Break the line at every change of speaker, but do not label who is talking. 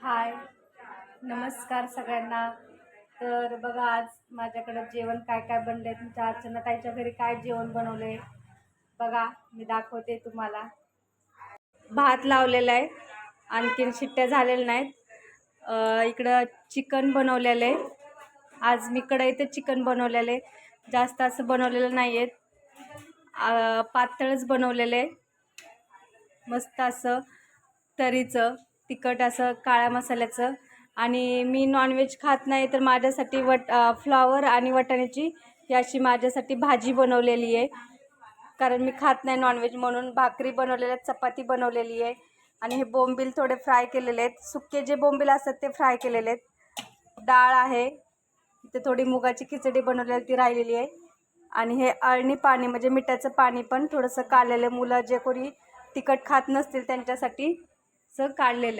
हाय, नमस्कार सगळ्यांना. तर बघा, आज माझ्याकडं जेवण काय काय बनलं आहे. तुमच्या अर्चनाताईच्या घरी काय जेवण बनवलं आहे बघा, मी दाखवते तुम्हाला. भात लावलेला आहे, आणखीन शिट्ट्या झालेल्या नाहीत. इकडं चिकन बनवलेलं आहे. आज मी कढईत चिकन बनवलेलं आहे, जास्त असं बनवलेलं नाही आहे. पातळच बनवलेलं आहे, मस्त असं तरीचं तिखट असं काळ्या मसाल्याचं. आणि मी नॉनव्हेज खात नाही, तर माझ्यासाठी फ्लॉवर आणि वाटाण्याची ही अशी माझ्यासाठी भाजी बनवलेली आहे. कारण मी खात नाही नॉनव्हेज, म्हणून भाकरी बनवलेल्या आहेत, चपाती बनवलेली आहे. आणि हे बोंबील थोडे फ्राय केलेले आहेत, सुके जे बोंबील असतात ते फ्राय केलेले आहेत. डाळ आहे इथे, थोडी मुगाची खिचडी बनवलेली ती राहिलेली आहे. आणि हे अळणी पाणी म्हणजे मिठाचं पाणी पण थोडंसं काढलेलं, मुलं जे कोणी तिखट खात नसतील त्यांच्यासाठी काढलेलं आहे.